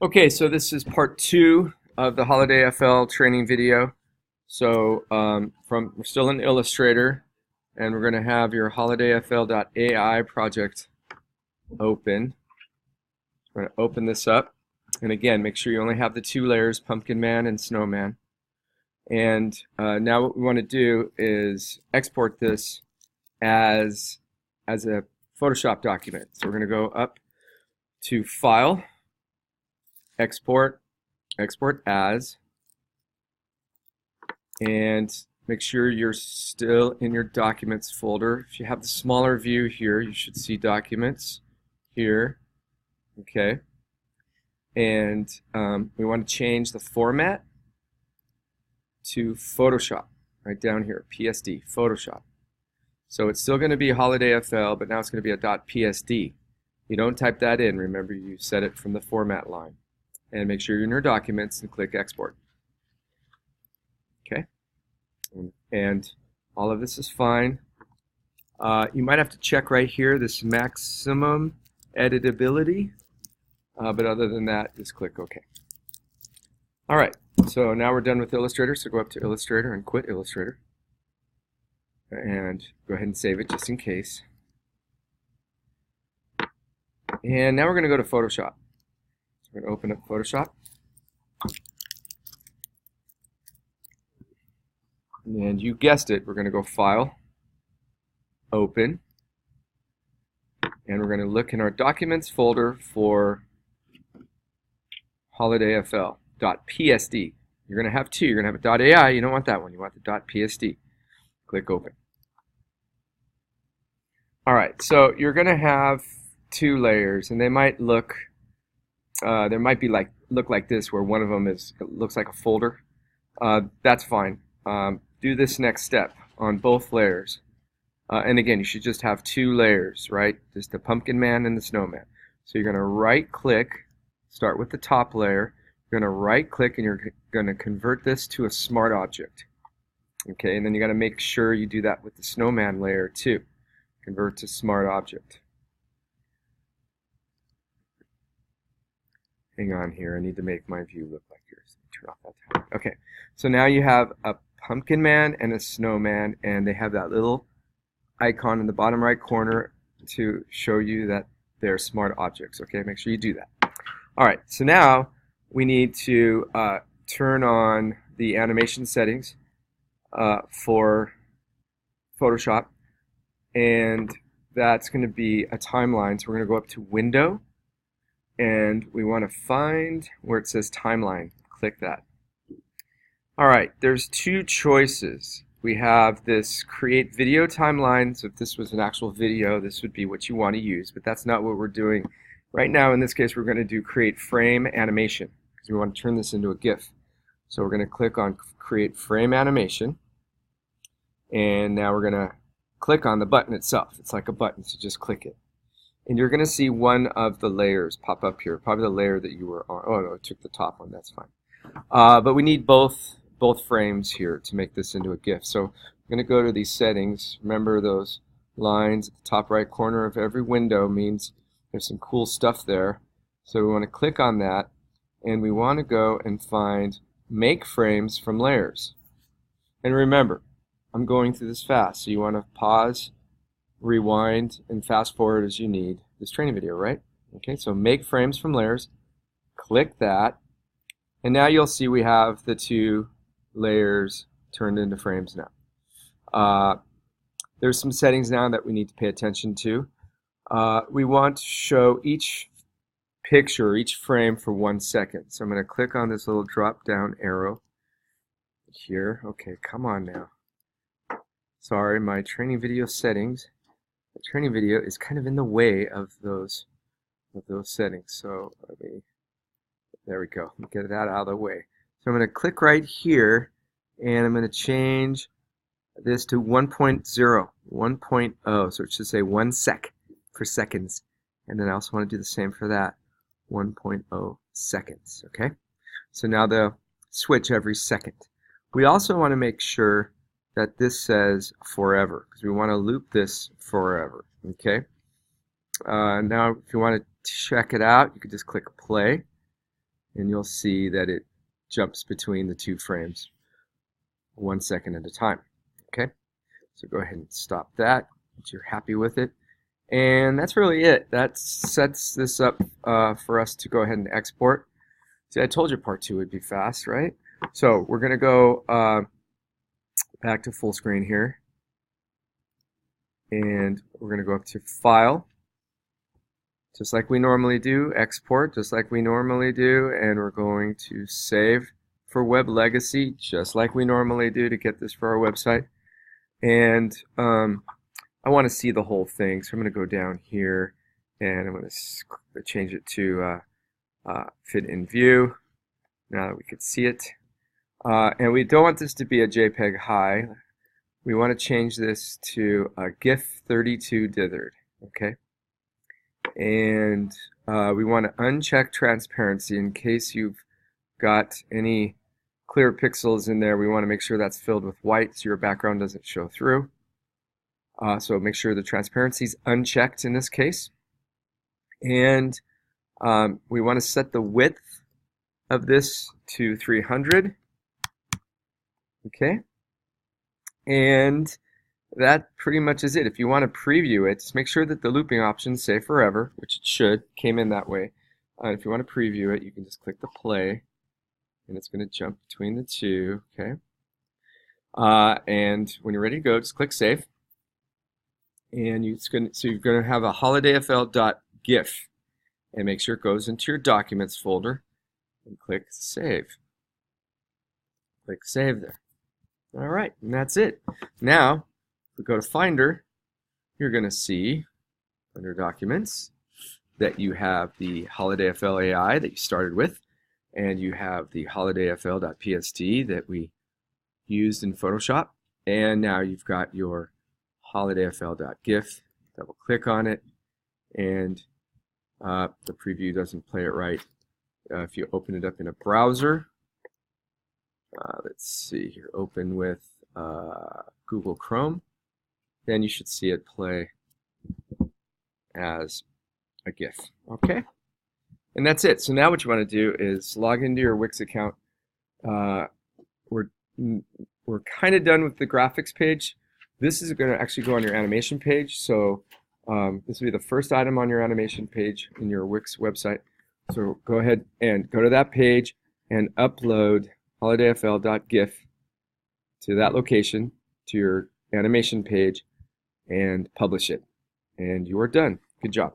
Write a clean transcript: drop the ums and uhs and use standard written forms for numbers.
Okay, so this is part 2 of the HolidayFL training video. So we're still in Illustrator, and we're going to have your HolidayFL.ai project open. We're going to open this up, and again, make sure you only have the 2 layers, Pumpkin Man and Snowman. And now what we want to do is export this as a Photoshop document. So we're going to go up to File, Export as, and make sure you're still in your Documents folder. If you have the smaller view here, you should see Documents here. Okay. And we want to change the format to Photoshop, right down here, PSD, Photoshop. So it's still going to be HolidayFL, but now it's going to be a .psd. You don't type that in. Remember, you set it from the format line. And make sure you're in your documents and click export. Okay, and all of this is fine. You might have to check right here this maximum editability, but other than that, just click OK. All right, so now we're done with Illustrator, so go up to Illustrator and quit Illustrator. And go ahead and save it just in case. And now we're going to go to Photoshop. We're going to open up Photoshop. And you guessed it, we're going to go File, Open, and we're going to look in our Documents folder for HolidayFL.psd. You're going to have 2. You're going to have a .ai. You don't want that one. You want the .psd. Click Open. All right, so you're going to have 2 layers, and they might look look like this, where one of them looks like a folder. That's fine. Do this next step on both layers. And again, you should just have 2 layers, right? Just the Pumpkin Man and the Snowman. So you're going to right click, start with the top layer. You're going to right click and you're going to convert this to a smart object. Okay, and then you got to make sure you do that with the Snowman layer too. Convert to smart object. Hang on here, I need to make my view look like yours. Turn off that time. Okay, so now you have a Pumpkin Man and a Snowman, and they have that little icon in the bottom right corner to show you that they're smart objects. Okay, make sure you do that. All right, so now we need to turn on the animation settings for Photoshop, and that's going to be a timeline. So we're going to go up to Window, and we want to find where it says Timeline. Click that. All right, there's 2 choices. We have this Create Video Timeline. So if this was an actual video, this would be what you want to use, but that's not what we're doing. Right now, in this case, we're going to do Create Frame Animation, because we want to turn this into a GIF. So we're going to click on Create Frame Animation, and now we're going to click on the button itself. It's like a button, so just click it. And you're going to see one of the layers pop up here, probably the layer that you were on. Oh no, it took the top one, that's fine. But we need both frames here to make this into a GIF. So I'm going to go to these settings. Remember, those lines at the top right corner of every window means there's some cool stuff there. So we want to click on that, and we want to go and find Make Frames from Layers. And remember, I'm going through this fast, so you want to pause, rewind, and fast forward as you need this training video, right? Okay, so Make Frames from Layers. Click that, and now you'll see we have the 2 layers turned into frames now. There's some settings now that we need to pay attention to. We want to show each picture, each frame for 1 second. So I'm going to click on this little drop down arrow here. Okay, come on now. Sorry, my training video settings. The training video is kind of in the way of those settings. So there we go. Get that out of the way. So I'm going to click right here, and I'm going to change this to 1.0, 1.0. So it should say 1 sec for seconds. And then I also want to do the same for that, 1.0 seconds. Okay. So now they'll switch every second. We also want to make sure that this says forever, because we want to loop this forever. Okay. Now, if you want to check it out, you can just click play. and you'll see that it jumps between the two frames 1 second at a time. Okay, so go ahead and stop that once you're happy with it. And that's really it. That sets this up for us to go ahead and export. See, I told you part 2 would be fast, right? So we're going to go back to full screen here. And we're going to go up to File, just like we normally do, Export, just like we normally do, and we're going to Save for Web Legacy, just like we normally do to get this for our website. And I want to see the whole thing, so I'm going to go down here, and I'm going to change it to Fit in View, now that we can see it. And we don't want this to be a JPEG high. We want to change this to a GIF 32 dithered, okay? And we want to uncheck transparency in case you've got any clear pixels in there. We want to make sure that's filled with white so your background doesn't show through. So make sure the transparency is unchecked in this case. And we want to set the width of this to 300. Okay. And that pretty much is it. If you want to preview it, just make sure that the looping options say forever, which it should, came in that way. If you want to preview it, you can just click the play, and it's going to jump between the two, okay? And when you're ready to go, just click Save. And so you're going to have a HolidayFL.gif, and make sure it goes into your Documents folder, and click Save. Click Save there. All right, and that's it. Now, if we go to Finder, you're going to see under Documents that you have the HolidayFL AI that you started with, and you have the HolidayFL.pst that we used in Photoshop, and now you've got your HolidayFL.gif. Double click on it, and the preview doesn't play it right. If you open it up in a browser, let's see here, open with Google Chrome, then you should see it play as a GIF. Okay? And that's it. So now what you want to do is log into your Wix account. We're kind of done with the graphics page. This is going to actually go on your animation page. So this will be the first item on your animation page in your Wix website. So go ahead and go to that page and upload HolidayFL.gif to that location, to your animation page, and publish it. And you are done. Good job.